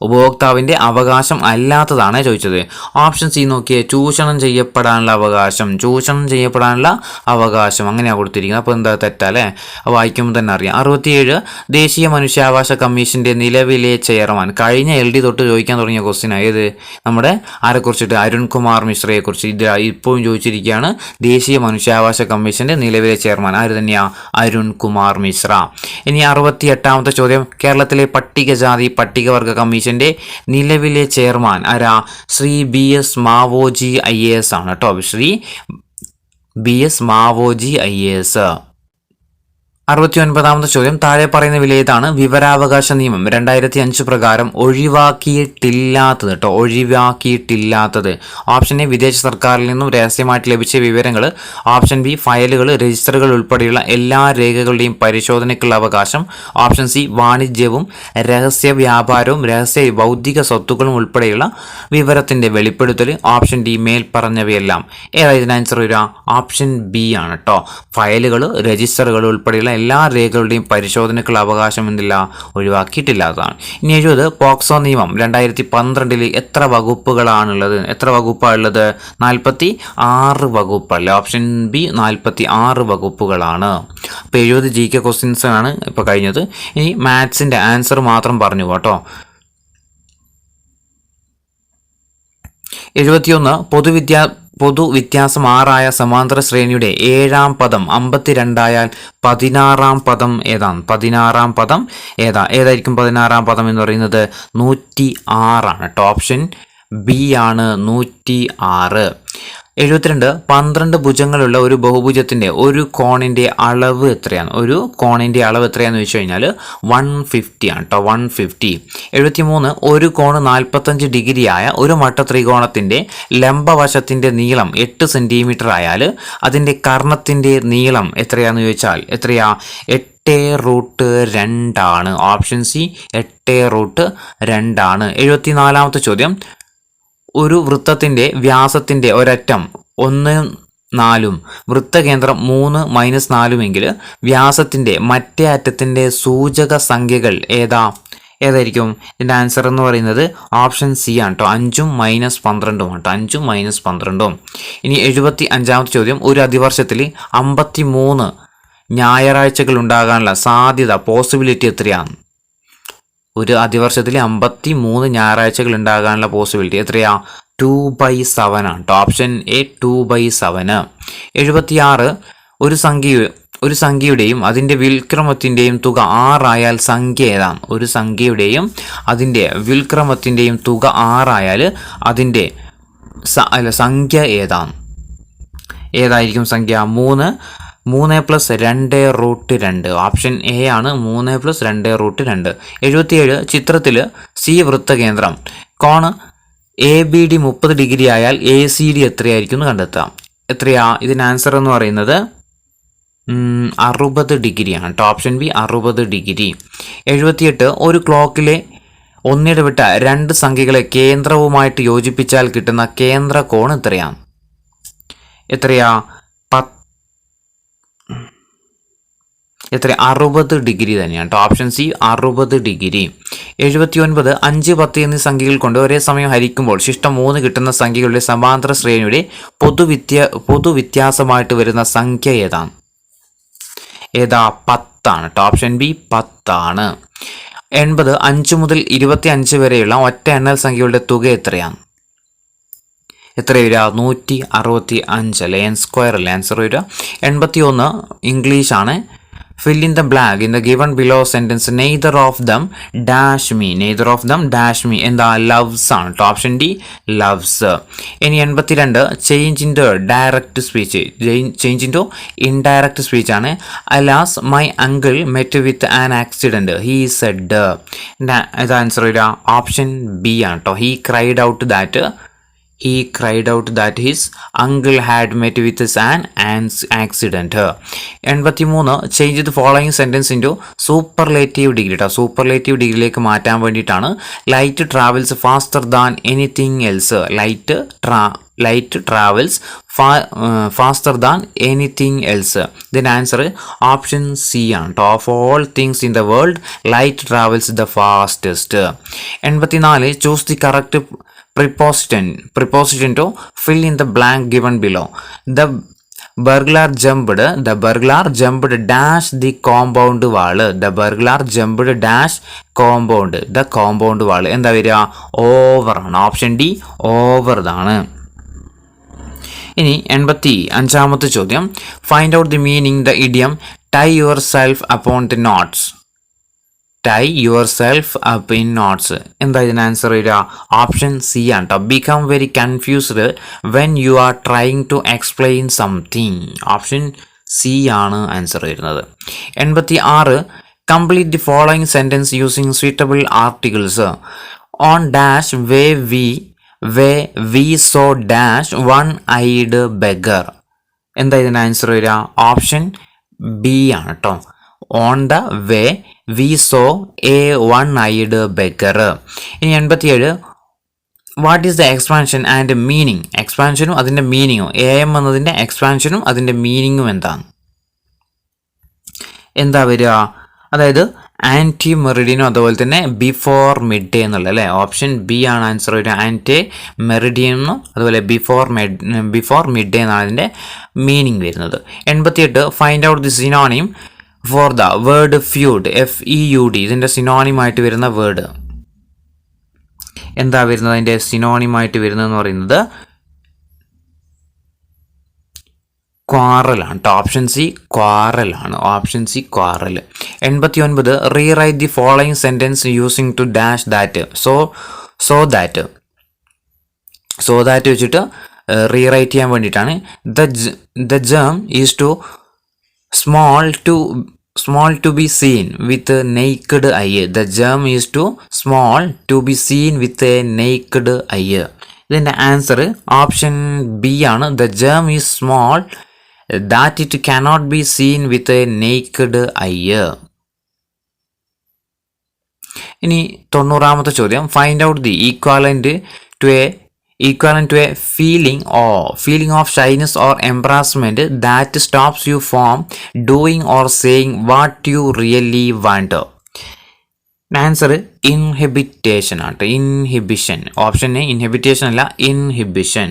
ഉപഭോക്താവിന്റെ അവകാശം അല്ലാത്തതാണ് ചോദിച്ചത്. ഓപ്ഷൻ സി നോക്കിയേ, ചൂഷണം ചെയ്യപ്പെടാനുള്ള അവകാശം, ചൂഷണം ചെയ്യപ്പെടാനുള്ള അവകാശം അങ്ങനെയാണ് കൊടുത്തിരിക്കുന്നത്. അപ്പോൾ എന്താ തെറ്റല്ലേ? വായിക്കുമ്പോൾ തന്നെ അറിയാം. 67 ദേശീയ മനുഷ്യാവകാശ കമ്മീഷന്റെ നിലവിലെ ചെയർമാൻ. കഴിഞ്ഞ LD തൊട്ട് ചോദിക്കാൻ തുടങ്ങിയ ക്വസ്റ്റ്യൻ ഏത്? നമ്മുടെ ആരെക്കുറിച്ചിട്ട്? അരുൺകുമാർ മിശ്രയെ കുറിച്ച്. ഇത് ഇപ്പോഴും ചോദിച്ചിരിക്കുകയാണ്. ദേശീയ മനുഷ്യാവകാശ കമ്മീഷന്റെ നിലവിലെ ചെയർമാൻ ആര് തന്നെയാ? അരുൺകുമാർ മിശ്ര. ഇനി 68ാമത്തെ ചോദ്യം, കേരളത്തിലെ പട്ടികജാതി പട്ടികവർഗ കമ്മീഷന്റെ നിലവിലെ ചെയർമാൻ ആരാ? ശ്രീ BS മാവോജി IAS ആണ് കേട്ടോ. Shri BS Maoji IAS. 69ാമത്തെ ചോദ്യം, താഴെ പറയുന്ന വിലയേതാണ് വിവരാവകാശ നിയമം 2005 പ്രകാരം ഒഴിവാക്കിയിട്ടില്ലാത്തത് കേട്ടോ, ഒഴിവാക്കിയിട്ടില്ലാത്തത്? ഓപ്ഷൻ എ വിദേശ സർക്കാരിൽ നിന്നും രഹസ്യമായിട്ട് ലഭിച്ച വിവരങ്ങൾ. ഓപ്ഷൻ ബി ഫയലുകൾ, രജിസ്റ്ററുകൾ ഉൾപ്പെടെയുള്ള എല്ലാ രേഖകളുടെയും പരിശോധനയ്ക്കുള്ള അവകാശം. ഓപ്ഷൻ സി വാണിജ്യവും രഹസ്യ വ്യാപാരവും രഹസ്യ ബൗദ്ധിക സ്വത്തുക്കളും ഉൾപ്പെടെയുള്ള വിവരത്തിന്റെ വെളിപ്പെടുത്തൽ. ഓപ്ഷൻ ഡി മേൽപ്പറഞ്ഞവയെല്ലാം. ഏതാ ഇതിന് ആൻസർ വരിക? ഓപ്ഷൻ ബി ആണ് കേട്ടോ. ഫയലുകൾ, രജിസ്റ്ററുകൾ ഉൾപ്പെടെയുള്ള എല്ലാ രേഖകളുടെയും പരിശോധനയ്ക്കുള്ള അവകാശം എന്തില്ല? ഒഴിവാക്കിയിട്ടില്ലാത്തതാണ്. ഇനി 70 പോക്സോ നിയമം 2012 എത്ര വകുപ്പുകളാണുള്ളത്? എത്ര വകുപ്പാണുള്ളത്? 46 വകുപ്പല്ലേ. Option B 46 വകുപ്പുകളാണ്. അപ്പോൾ 70 GK ക്വസ്റ്റ്യൻസ് ആണ് ഇപ്പോൾ കഴിഞ്ഞത്. ഇനി മാത്സിൻ്റെ ആൻസർ മാത്രം പറഞ്ഞു കേട്ടോ. 71 പൊതുവ്യത്യാസം 6 സമാന്തര ശ്രേണിയുടെ 7ാം പദം 52 ആയാൽ 16ാം പദം ഏതാണ്? 16ാം പദം ഏതായിരിക്കും? 16ാം പദം എന്ന് പറയുന്നത് 106 ആണ് കേട്ടോ. ഓപ്ഷൻ ബി ആണ് 106. 72 12 ഭുജങ്ങളുള്ള ഒരു ബഹുഭുജത്തിന്റെ ഒരു കോണിന്റെ അളവ് എത്രയാണ്? ഒരു കോണിന്റെ അളവ് എത്രയാണെന്ന് വെച്ച് കഴിഞ്ഞാൽ 150 ആണ് കേട്ടോ, 150. 73 ഒരു കോണ് 45 ഡിഗ്രി ആയ ഒരു മട്ട ത്രികോണത്തിന്റെ ലംബവശത്തിന്റെ നീളം 8 സെന്റിമീറ്റർ ആയാൽ അതിന്റെ കർണത്തിന്റെ നീളം എത്രയാണെന്ന് ചോദിച്ചാൽ എത്രയാ? 8√2 ആണ്. ഓപ്ഷൻ സി 8√2 ആണ്. 74ാമത്തെ ചോദ്യം, ഒരു വൃത്തത്തിന്റെ വ്യാസത്തിന്റെ ഒരറ്റം 1-4 വൃത്തകേന്ദ്രം 3-4 എങ്കിൽ വ്യാസത്തിന്റെ മറ്റേ അറ്റത്തിന്റെ സൂചക സംഖ്യകൾ ഏതായിരിക്കും? ഇതിൻ്റെ ആൻസർ എന്ന് പറയുന്നത് ഓപ്ഷൻ സി ആണ് കേട്ടോ, 5ഉം -12ഉം ആണ്. 5ഉം -12ഉം. ഇനി 75ാമത്തെ ചോദ്യം, ഒരു അതിവർഷത്തിൽ 53 ഞായറാഴ്ചകൾ ഉണ്ടാകാനുള്ള സാധ്യത, പോസിബിലിറ്റി എത്രയാണ്? ഒരു അതിവർഷത്തിൽ 53 ഞായറാഴ്ചകൾ ഉണ്ടാകാനുള്ള പോസിബിലിറ്റി എത്രയാ? 2/7 ആണ് കേട്ടോ. Option A 2/7. 76 ഒരു സംഖ്യയുടെയും അതിൻ്റെ വ്യുൽക്രമത്തിൻ്റെയും തുക 6 ആയാൽ സംഖ്യ ഏതാണ്? ഒരു സംഖ്യയുടെയും അതിൻ്റെ വ്യുൽക്രമത്തിൻ്റെയും തുക 6 ആയാൽ അതിൻ്റെ സംഖ്യ ഏതായിരിക്കും സംഖ്യ? 3 +2√2. ഓപ്ഷൻ എ ആണ് 3 +2√2. 77 ചിത്രത്തിൽ സി വൃത്തകേന്ദ്രം കോണ് ABD 30 ഡിഗ്രി ആയാൽ ACD എത്രയായിരിക്കും എന്ന് കണ്ടെത്താം. എത്രയാ? ഇതിന് ആൻസർ എന്ന് പറയുന്നത് 60 ഡിഗ്രിയാണ് കേട്ടോ. Option B 60 degree. 78 ഒരു ക്ലോക്കിലെ ഒന്നിടവിട്ട രണ്ട് സംഖ്യകളെ കേന്ദ്രവുമായിട്ട് യോജിപ്പിച്ചാൽ കിട്ടുന്ന കേന്ദ്ര കോൺ എത്രയാ? 60 ഡിഗ്രി തന്നെയാണ് കേട്ടോ. Option C 60 degree. 79 5, 10 എന്നീ സംഖ്യകൾ കൊണ്ട് ഒരേ സമയം ഹരിക്കുമ്പോൾ ശിഷ്ടം 3 കിട്ടുന്ന സംഖ്യകളുടെ സമാന്തര ശ്രേണിയുടെ പൊതുവ്യത്യാസമായിട്ട് വരുന്ന സംഖ്യ ഏതാണ്? 10 ആണ് കേട്ടോ. ഓപ്ഷൻ ബി 10 ആണ്. 80 5 മുതൽ 25 വരെയുള്ള ഒറ്റ എണ്ണൽ സംഖ്യകളുടെ തുക എത്രയാണ്? എത്ര വരിക? 165 അല്ലേ? n സ്ക്വയർ അല്ലേ ആൻസർ വരിക. 81 ഇംഗ്ലീഷാണ്. fill in the blank in the given below sentence. neither of them dash me. neither of them dash me എന്താ? loves ആണ് കേട്ടോ. Option D loves. ഇനി 82 change into direct speech. Change into indirect speech ആണ്. alas my uncle met with an accident he said. ഇത് answer വരിക option B ആണ് കേട്ടോ. he cried out that his uncle had met with an accident. 83 change the following sentence into superlative degree കേട്ടോ. Superlative ഡിഗ്രിയിലേക്ക് മാറ്റാൻ വേണ്ടിയിട്ടാണ്. Light travels faster than anything else. Light travels faster than anything else. ഇതിൻ്റെ answer option C ആണ് കേട്ടോ. Of all things in the world light travels the fastest. 84 choose the correct preposition to fill in the blank given below. The burglar jumped dash the compound wall. The burglar jumped dash compound. The compound wall എന്താ വരിക? Over ആണ്. Option D over ആണ്. ഇനി 85ാമത്തെ ചോദ്യം. Find out the meaning the idiom tie yourself upon the notes. tie yourself up in knots. എന്താ ഇതിന് answer വരിക? ഓപ്ഷൻ സി ആണ് കേട്ടോ. become very confused when you are trying to explain something. Option C ആണ് answer വരുന്നത്. 86 complete the following sentence using suitable articles. on dash way we saw dash one-eyed beggar. എന്താ ഇതിന് answer വരിക? Option B ആണ് കേട്ടോ. on the way we saw a one-eyed beggar. ഇനി 87 what is the expansion and meaning. എക്സ്പാൻഷനും അതിൻ്റെ മീനിങ്ങും. am എന്നതിൻ്റെ എക്സ്പാൻഷനും അതിൻ്റെ മീനിങ്ങും എന്താണ്? എന്താ വരിക? അതായത് ആൻറ്റി മെറിഡിയനും അതുപോലെ തന്നെ ബിഫോർ മിഡ് ഡേ എന്നുള്ള അല്ലേ? ഓപ്ഷൻ ബി ആണ് ആൻസർ വരിക. ആൻറ്റി മെറിഡിയനും അതുപോലെ ബിഫോർ മിഡ് ഡേ എന്നാണ് അതിൻ്റെ മീനിങ് വരുന്നത്. 88 find out the synonym for the word ഫ്യൂഡ്. FEUD ഇതിൻ്റെ സിനോണിമായിട്ട് വരുന്ന വേർഡ് എന്താ വരുന്നത്? അതിൻ്റെ സിനോണിമായിട്ട് വരുന്നതെന്ന് പറയുന്നത് ക്വാറലാണ് കേട്ടോ. ഓപ്ഷൻ സി ക്വാറലാണ്. Option C quarrel. 89 rewrite the following sentence using to dash that. So that വെച്ചിട്ട് റീറൈറ്റ് ചെയ്യാൻ വേണ്ടിയിട്ടാണ്. The germ is too small to be seen with a naked eye. The germ is too small to be seen with a naked eye. ഇതിൻ്റെ answer option B ആണ്. The germ is small that it cannot be seen with a naked eye. ഇനി 90ാമത്തെ ചോദ്യം. Find out the equivalent to a feeling of shyness or embarrassment that stops you from doing or saying what you really want. Answer inhibition ആണ്. Inhibition. Option A ഇൻഹിബിറ്റേഷൻ അല്ല, inhibition.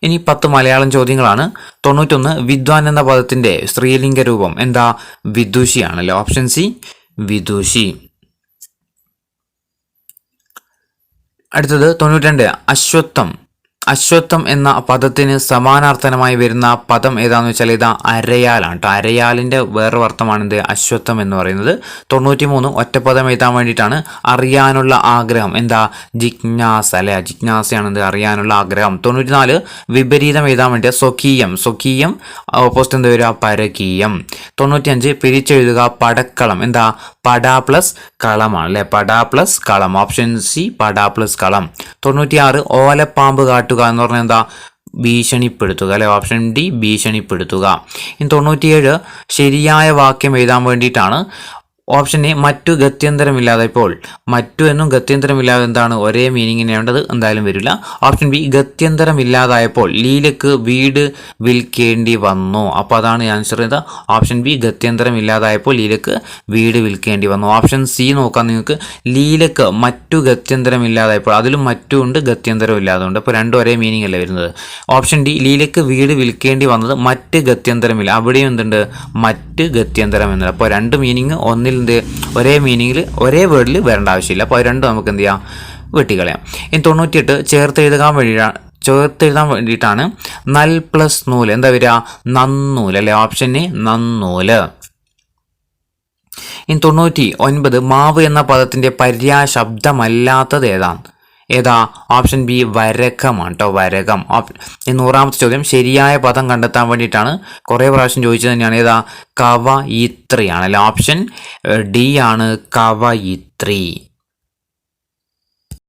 ഇനി 10 മലയാളം ചോദ്യങ്ങളാണ്. 91 വിദ്വാൻ എന്ന പദത്തിൻ്റെ സ്ത്രീലിംഗ രൂപം എന്താ? വിദുഷിയാണല്ലോ. Option C വിദുഷി. അടുത്തത് 92 അശ്വത്ഥം എന്ന പദത്തിന് സമാനാർത്ഥനമായി വരുന്ന പദം ഏതാണെന്ന് വെച്ചാൽ ഇതാ അരയാലാണ് കേട്ടോ. അരയാലിൻ്റെ വേറെ അർത്ഥമാണിത് അശ്വത്ഥം എന്ന് പറയുന്നത്. 93 ഒറ്റപ്പദം എഴുതാൻ വേണ്ടിയിട്ടാണ്. അറിയാനുള്ള ആഗ്രഹം എന്താ? ജിജ്ഞാസ അല്ലെ? ജിജ്ഞാസയാണിത്, അറിയാനുള്ള ആഗ്രഹം. 94 വിപരീതം എഴുതാൻ വേണ്ടിയ സ്വകീയം ഓപ്പോസിറ്റ് എന്താ വരിക? പരകീയം. 95 പിരിച്ചെഴുതുക പടക്കളം എന്താ? പട പ്ലസ് കളമാണ് അല്ലെ? പട പ്ലസ് കളം. ഓപ്ഷൻ സി പട പ്ലസ് കളം. 96 ഓലപ്പാമ്പ് കാട്ടുക എന്ന് പറഞ്ഞാൽ എന്താ? ഭീഷണിപ്പെടുത്തുക അല്ലെ, ഓപ്ഷൻ ഡി ഭീഷണിപ്പെടുത്തുക. ഇനി 97 ശരിയായ വാക്യം എഴുതാൻ വേണ്ടിയിട്ടാണ്. ഓപ്ഷൻ എ മറ്റു ഗത്യന്തരമില്ലാതെ, ഇപ്പോൾ മറ്റു എന്നും ഗത്യന്തരമില്ലാതെ എന്താണ് ഒരേ മീനിങ്ങിന് വേണ്ടത്, എന്തായാലും വരില്ല. ഓപ്ഷൻ ബി ഗത്യന്തരമില്ലാതായപ്പോൾ ലീലക്ക് വീട് വിൽക്കേണ്ടി വന്നു. അപ്പോൾ അതാണ് ആൻസർ ചെയ്ത ഓപ്ഷൻ ബി, ഗത്യന്തരമില്ലാതായപ്പോൾ ലീലക്ക് വീട് വിൽക്കേണ്ടി വന്നു. ഓപ്ഷൻ സി നോക്കാം നിങ്ങൾക്ക്, ലീലക്ക് മറ്റു ഗത്യന്തരമില്ലാതായപ്പോൾ, അതിലും മറ്റു ഉണ്ട് ഗത്യന്തരം ഇല്ലാതുണ്ട്, അപ്പോൾ രണ്ടും ഒരേ മീനിങ് അല്ലേ വരുന്നത്. ഓപ്ഷൻ ഡി ലീലക്ക് വീട് വിൽക്കേണ്ടി വന്നത് മറ്റ് ഗത്യന്തരമില്ല, അവിടെയും എന്തുണ്ട് മറ്റ് ഗത്യന്തരം എന്നുള്ളത്. അപ്പോൾ രണ്ട് മീനിങ് ഒന്നിൽ ഒരേ മീനിങ്ങിൽ ഒരേ വേർഡിൽ വരേണ്ട ആവശ്യമില്ല. അപ്പോൾ അത് രണ്ടും നമുക്ക് എന്ത് ചെയ്യാം, വെട്ടിക്കളയാം. ഇനി 98 ചേർത്തെഴുതാൻ വേണ്ടിയിട്ടാണ്. നൽ പ്ലസ് നൂല് എന്താ വരിക, നന്നൂല് അല്ലെ, ഓപ്ഷൻ എ നന്നൂല്. ഇനി 99 മാവ് എന്ന പദത്തിന്റെ പര്യായ ശബ്ദമല്ലാത്തത് ഏതാ, ഓപ്ഷൻ ബി വരകമാണ് കേട്ടോ, വരകം. 100ാമത്തെ ചോദ്യം ശരിയായ പദം കണ്ടെത്താൻ വേണ്ടിയിട്ടാണ്, കുറേ പ്രാവശ്യം ചോദിച്ചത് തന്നെയാണ്. ഏതാ, കവയിത്രിയാണ് അല്ലെ, ഓപ്ഷൻ ഡി ആണ് കവയിത്രി.